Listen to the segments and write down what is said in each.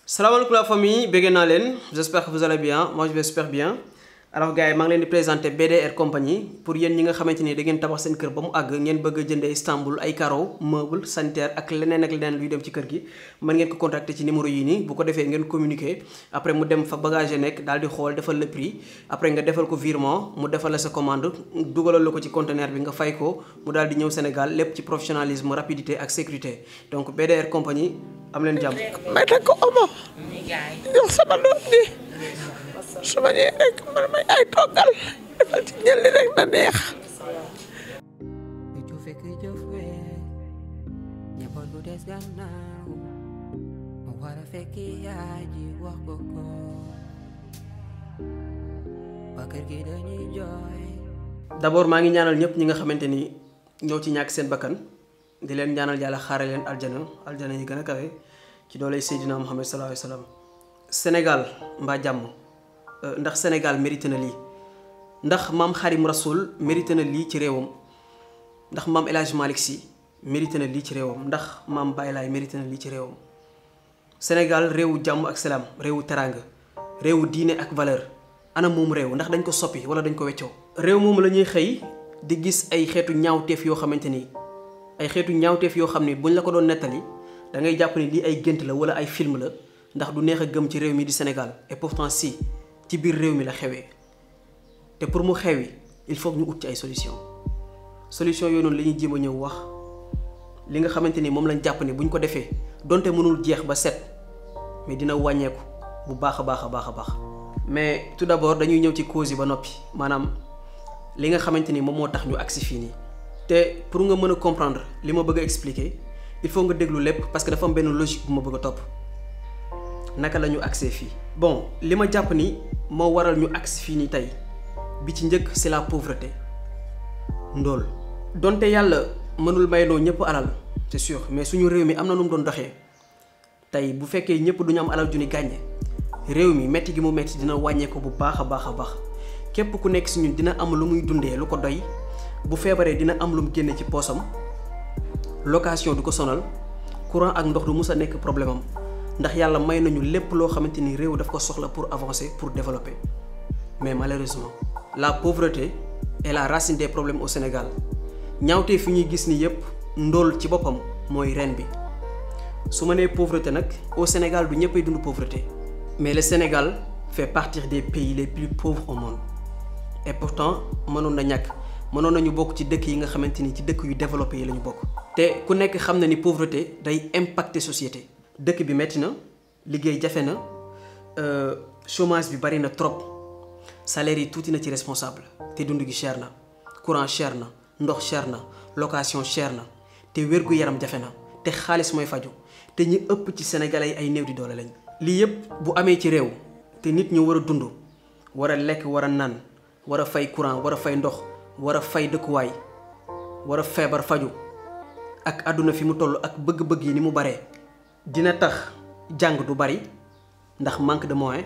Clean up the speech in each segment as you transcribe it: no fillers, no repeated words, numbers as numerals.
Salam alaikum la famille, j'espère que vous allez bien, moi je vais super bien. Alors gars, je vais vous présenter BDR Compagnie pour yéen ñi nga xamanteni da ngeen tabax seen kër ba mu àgg ngeen bëgg a jëndee Istanbul ay carreaux, meubles, sanitaire ak leneen luy dem ci kër gi mën ngeen ko contacter ci numéro yi nii bu ko defee ngeen communiquer après mu dem fa bagage nekk daal di xool defal le prix après nga defal ko virement mu defal la sa commande dugalal la ko ci conteneur bi nga fay ko mu daal di ñëw Sénégal lépp ci professionnalisme, rapidité ak sécurité donc BDR Compagnie am leen jàmm. may takk omo yow sama doom bi su ma ñëwee rek man may ay toggal defal ci ñëli rek na neex. ju fekk jëf weer ñëppal du des gannaaw ma war a fekk yaay ji wax ko ko waa kër gi dañuy jooy. D'abord maa ngi ñaanal ñëpp ñi nga xamante ni ñoo ci ñàkk seen bakkan di leen ñaanal yàlla xaare leen aljana yi gën a kawe ci dooley Seydina Muhammad sallallahu alayhi wa sallam. Sénégal mbaa jàmm ndax Sénégal mérité na lii ndax maam Xadim Rasoul mérité na lii ci réewam ndax maam El Hadj Malick Sy mérité na lii ci réewam ndax maam Baye Laye mérité na lii ci réewam. Sénégal réewu jàmm ak salaam réewu teraanga réewu diine ak valeur ana moom réew ndax dañ ko soppi wala dañ ko weccoo. réew moom la ñuy xëy di gis ay xeetu ñaawteef yoo xamante ni ay xeetu ñaawteef yoo xam ni buñ la ko doon nettali da ngay jàpp ni lii ay gént la wala ay film la ndax du neex a gëm ci réew mi di Sénégal et pourtant si ci biir réew mi la xewee te pour mu xewi il faut que ñu ut ci ay solution yooyu noonu la ñuy jéem a ñëw wax li nga xamante ni moom lañ jàpp ni buñ ko defee donte mënul jeex ba set mais dina wàññeeku bu baax a baax. mais tout d'abord dañuy ñëw ci cause yi ba noppi maanaam li nga xamante ni moom moo tax ñu agsi fii nii te pour nga mën a comprendre li ma bëgg a expliquer il faut nga déglu lépp parce que dafa am benn logique bu ma bëgg a topp naka la ñu agsee fii. bon li ma jàpp ni moo waral ñu agsi fii nii tey bi ci njëkk c'est la pauvreté ndóol donte yàlla mënul mayloo ñëpp alal c'est sûr mais suñu réew mi am na nu mu doon doxee tey bu fekkee ñëpp duñu am alal ju ni gàññe réew mi metti gi mu metti dina wàññeeku bu baax a baax képp ku nekk si ñun dina am lu muy dundee lu ko doy bu feebaree dina am lu mu génne ci poosam location du ko sonal courant ak ndox du mus a nekk problème am ndax yàlla may nañu lépp loo xamante ni réew daf ko soxla pour avancer pour développer mais malheureusement la pauvreté est la racine des problèmes au Sénégal ñaawtee fi ñuy gis ni yépp ndóol ci boppam mooy reen bi su ma nee pauvreté nag au Sénégal du ñëppay dund pauvreté mais le Sénégal fait partie des pays les plus pauvres au monde et pourtant mënoon na ñàkk mënoon nañu bokk ci dëkk yi nga xamante ni ci dëkk yu développé yi la ñu bokk. te ku nekk xam na ni pauvreté day impacter société. dëkk bi metti na liggéey jafe na chômage bi bari na trop salaire yi tuuti na ci responsable te dund gi cher na courant cher na ndox cher na location cher na te wér-gu-yaram jafe na te xaalis mooy faju te ñi ëpp ci sénégalais yi ay néew di doole lañ. lii yépp bu amee ci réew te nit ñu war a dund war a lekk war a naan war a fay courant war a fay ndox war a fay dëkkuwaay war a feebar faju ak àdduna fi mu toll ak bëgg-bëgg yi ni mu baree dina tax jàng du bari ndax manque de moyens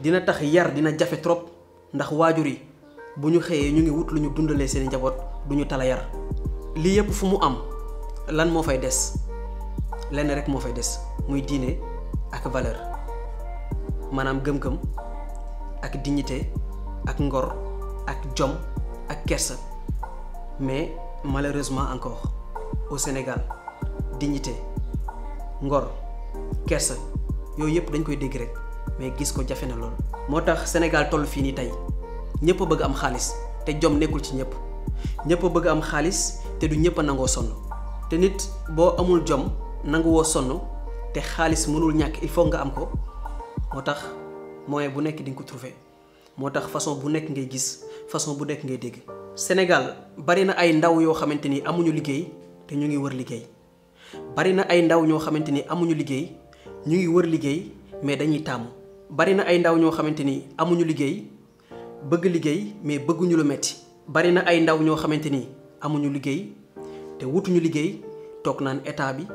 dina tax yar dina jafe trop ndax waajur yi bu ñu xëyee ñu ngi wut lu ñu dundalee seen njaboot du ñu tala yar. lii yépp fu mu am lan moo fay des lenn rek moo fay des muy diine ak valeur maanaam gëm-gëm ak dignité ak ngor ak jom ak kersa mais malheureusement encore au Sénégal dignité ngor kersa yooyu yëpp dañ koy dégg rek mais gis ko jafe na lool. moo tax Sénégal toll fii nii tey ñëpp a bëgg am xaalis te jom nekkul ci ñëpp a bëgg am xaalis te du ñëpp a nangoo sonn te nit boo amul jom nanguwoo sonn te xaalis mënul ñàkk il faut nga am ko moo tax moyen bu nekk di nga ko trouver moo tax façon bu nekk ngay gis façon bu nekk ngay dégg. Sénégal bari na ay ndaw yoo xamante ni amuñu liggéey te ñu ngi wër liggéey bari na ay ndaw ñoo xamante ni amuñu liggéey ñu ngi wër liggéey mais dañuy tàmm. bari na ay ndaw ñoo xamante ni amuñu liggéey bëgg liggéey mais bëgguñu lu metti. bari na ay ndaw ñoo xamante ni amuñu liggéey te wutuñu liggéey toog naan état bi.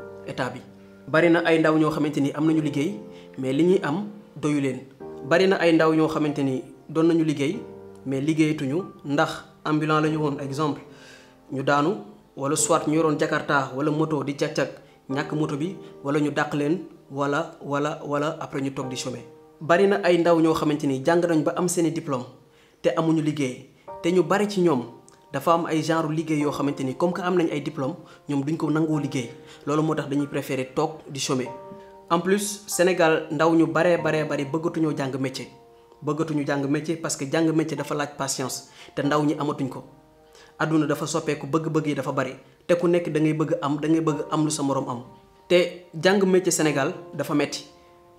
bari na ay ndaw ñoo xamante ni am nañu liggéey mais li ñuy am doyu leen. bari na ay ndaw ñoo xamante ni doon nañu liggéey mais liggéeyatuñu ndax ambulant la ñu woon exemple ñu daanu wala soit ñu yoroon Jakarta wala moto di cag-cag ñàkk moto bi wala ñu dàq leen wala après ñu toog di chômer. bari na ay ndaw ñoo xamante ni jàng nañ ba am seeni diplôme te amuñu liggéey te ñu bari ci ñoom dafa am ay genre liggéey yoo xamante ni comme que am nañ ay diplôme ñoom duñ ko nangoo liggéey loolu moo tax dañuy préférer toog di chômer. en plus Sénégal ndaw ñu bari bëggatuñoo jàng métier parce que jàng métier dafa laaj patience te ndaw ñi amatuñ ko. àdduna dafa soppeeku bëgg-bëgg yi dafa bari te ku nekk da ngay bëgg am lu sa moroom am. te jàng métier Sénégal dafa metti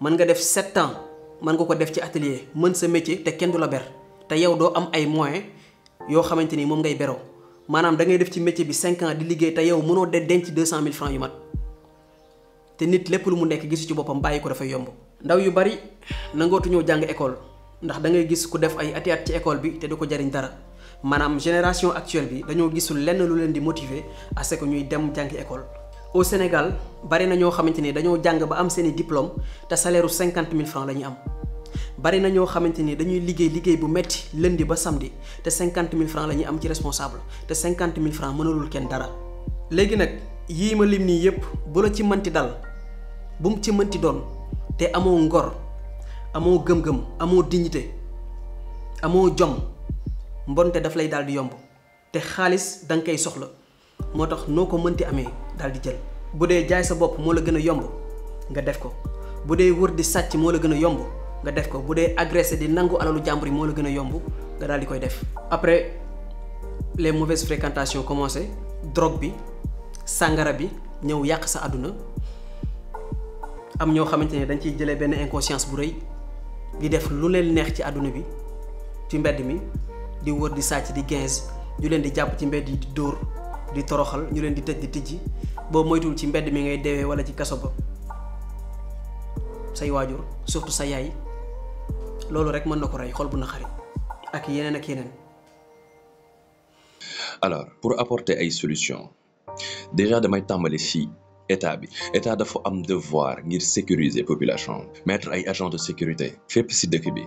mën nga def 7 ans mën nga ko def ci atelier mën sa métier te kenn du la ber te yow doo am ay moyens yoo xamante ni moom ngay beroo maanaam da ngay def ci métier bi 5 ans di liggéey te yow mënoo de denc 200 000 francs yu mat te nit lépp lu mu nekk gisu ci boppam bàyyi ko dafay yomb. ndaw yu bari nangootuñoo jàng école ndax da ngay gis ku def ay ati at ci école bi te du ko jariñ dara maanaam génération actuelle bi dañoo gisul lenn lu leen di motiver à ce que ñuy dem jàngi école. au Sénégal bari na ñoo xamante ni dañoo jàng ba am seeni diplôme te salaire u 50 000 francs la ñuy am. bari na ñoo xamante ni dañuy liggéey bu metti lundi ba samedi te 50 000 francs la ñuy am ci responsable te 50 000 francs mënalul kenn dara. léegi nag yii ma lim nii yépp bu la ci mënti dal bu mu ci mënti doon te amoo ngor amoo gëm-gëm amoo dignité amoo jom mbonte daf lay daal di yomb te xaalis danga koy soxla moo tax noo ko mënti amee daal di jël. bu dee jaay sa bopp moo la gën a yomb nga def ko bu dee wër di sàcc moo la gën a yomb nga def ko bu dee agressé di nangu alalu jàmbur yi moo la gën a yomb nga daal di koy def. après les mauvaises fréquentations commencé drogue bi sàngara bi ñëw yàq sa àdduna am ñoo xamante ne dañ ciy jëlee benn inconscience bu rëy di def lu leen neex ci àdduna bi ci mbedd mi di wër di sàcc di ginze ñu leen di jàpp ci mbedd yi di dóor di toroxal ñu leen di tëj di tijji boo moytuwul ci mbedd mi ngay deewee wala ci kaso ba say waajur surtout sa yaay loolu rek mën na ko rey xol bu naqari ak yeneen ak yeneen. alors pour apporter ay solutions déjà damay tàmbali ci état dafa am devoir ngir sécuriser population mettre ay agents de sécurité fépp ci dëkk bi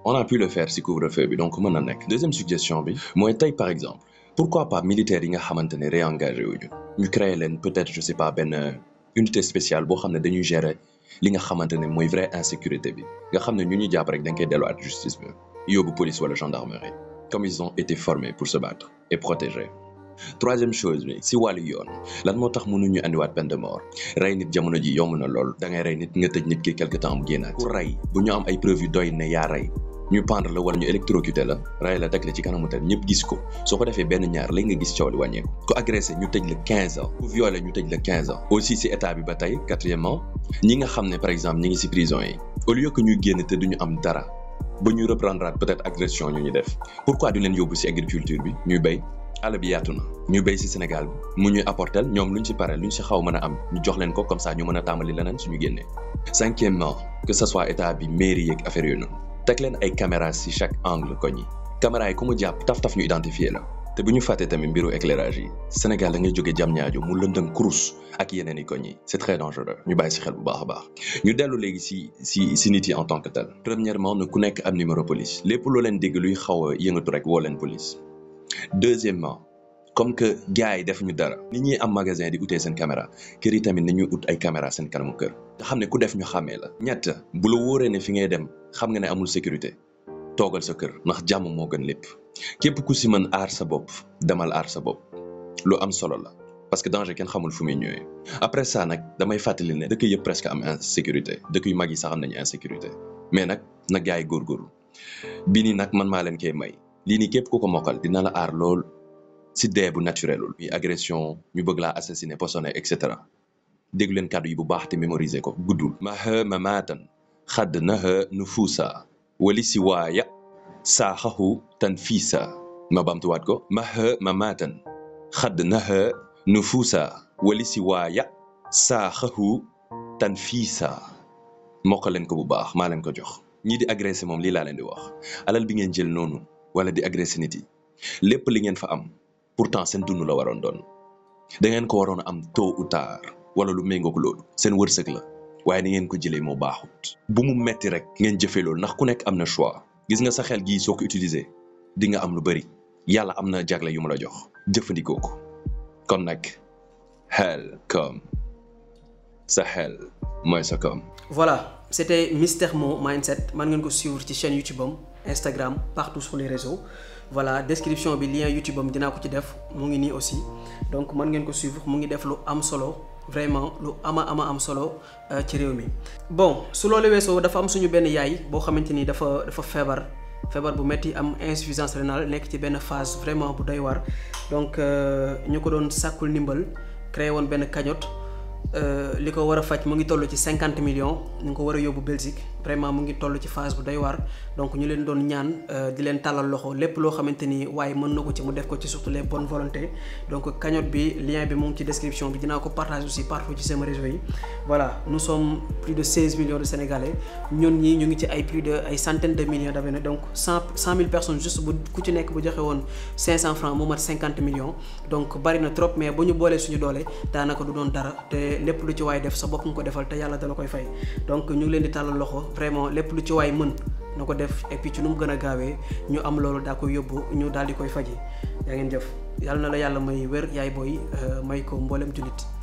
on a pu le faire ci couvre-feu bi donc mën na nekk. deuxième suggestion bi mooy tey par exemple pourquoi pas militaires yi nga xamante ne réengagé wuñu ñu créer leen peut-être je sais pas benn unité spéciale boo xam ne dañuy gérer li nga xamante ne mooy vraie insécurité bi nga xam ne ñu ñuy jàpp rek dañ koy delluwaat justice bi yóbbu police wala gendarmerie comme ils ont été formés pour se battre et protéger. troisième chose bi si wàllu yoon lan moo tax mënuñu andiwaat peine de mort rey nit jamono ji yomb na lool da ngay rey nit nga tëj nit ki quelque temps mu génnaat ku rey bu ñu am ay preuves yu doy ne yaa rey ñu pendre la wala ñu électrocuté la rey la teg la ci kanamu tel ñëpp gis ko soo ko defee benn ñaar léegi nga gis coow li wàññeeku ku agressé ñu tëj la 15 ans ku violé ñu tëj la 15 ans aussi si état bi ba tey quatrièmement ñi nga xam ne par exemple ñi ngi si prison yi au lieu que ñuy génn te duñu am dara ba ñu reprendre peut-être agression ñu def pourquoi du leen yóbbu si agriculture bi ñuy béy àll bi yaatu na ñu béy si Sénégal bi mu ñuy apporter ñoom luñ si pare luñ si xaw mën a am ñu jox leen ko comme ça ñu mën a tàmbali leneen suñu génnee. cinquièmement que ce soit état bi mairie yeeg affaire yooyu noonu teg leen ay caméras si chaque angle koñ yi caméras yi ku mu jàpp taf ñu identifier la te bu ñu fàttee tamit mbiru éclairage yi Sénégal da ngay jóge Diamniadio mu lëndëm kurus ak yeneen i koñ yi c'est très dangereux ñu bàyyi si xel bu baax a baax ñu dellu léegi si nit yi en tant que tel. premièrement ne ku nekk am numéro police lépp loo leen dégg luy xaw a yëngatu rek woo leen police. deuxièmement comme que gars yi def ñu dara nit ñi am magasin di utee seen caméra kër yi tamit nañuy ut ay caméra seen kanamu kër te xam ne ku def ñu xàmmee la. ñett bu la wóoree ne fi ngay dem xam nga ne amul sécurité toogal sa kër ndax jàmm moo gën lépp képp ku si mën aar sa bopp demal aar sa bopp lu am solo la parce que danger kenn xamul fu muy ñëwee. après ça nag damay fàttali ne dëkk yëpp presque am insécurité dëkk yu mag yi sax am nañu insécurité mais nag na gars yi góorgóorlu bii nii nag man maa leen koy may. lii nii képp ku ko mokkal dina la aar lool si dee bu naturelul muy agression ñu bëgg laa assassiner posone et cetera déglu leen kàddu yi bu baax te mémoriser ko guddul maha mamatan xadd naha nufuusa wali si waaya saaxahu tan fiisa ma bamtuwaat ko maha mamatan xadd naha nufuusa wali si waaya saaxahu tan fiisa mokkal leen ko bu baax maa leen ko jox ñii di agressé moom lii laa leen di wax alal bi ngeen jël noonu wala di agressé nit yi lépp li ngeen fa am pourtant seen dund la waroon doon da ngeen ko waroon a am tôt ou tard wala lu méngoog loolu seen wërsëg la waaye ni ngeen ko jëlee moo baaxut bu mu metti rek ngeen jëfee loolu ndax ku nekk am na choix gis nga sa xel gii soo ko utiliser di nga am lu bari yàlla am na jagle yu mu la jox jëfandikoo ko kon nag xel comme sa xel mooy sa com. Voilà, c'était Mister Mo Mindset man ngeen ko suivre ci chaîne YouTube am Instagram partout sur les réseaux voilà description bi lien YouTube am dinaa ko ci def mu ngi nii aussi donc man ngeen ko suivre mu ngi def lu am solo vraiment lu am solo ci réew mi. bon su loolu weesoo dafa am suñu benn yaay boo xamante ni dafa feebar bu metti am insuffisance rénale nekk ci benn phase vraiment bu doy war donc ñu ko doon sàkkul ndimbal créé woon benn cagnotte. li ko war a faj mu ngi toll ci 50 millions ñu ngi ko war a yóbbu Belgique vraiment mu ngi toll ci phase bu doy waar donc ñu leen doon ñaan di leen tàllal loxo lépp loo xamante ni waaye mën na ko ci mu def ko ci surtout les bonnes volontés donc cagnotte bi lien bi mu ngi ci description bi dinaa ko partager aussi partout ci sama réseau yi voilà nous sommes plus de 16 millions de Sénégalais ñun ñii ñu ngi ci ay plus de ay centaines de millions d'abonnés donc 100 000 personnes juste bu ku ci nekk bu joxe woon 500 francs mu mat 50 millions donc bari na trop mais bu ñu boolee suñu doole daanaka du doon dara te lépp lu ci waay def sa bopp nga ko defal te yàlla dala koy fay donc ñu ngi leen di tàllal loxo vraiment lépp lu ci waay mën na ko def et puis ci nu mu gën a gaawee ñu am loolu daa koy yóbbu ñu daal di koy faji yaa ngeen jëf yàlla na la yàlla may wér yaay booy may ko mboolem jullit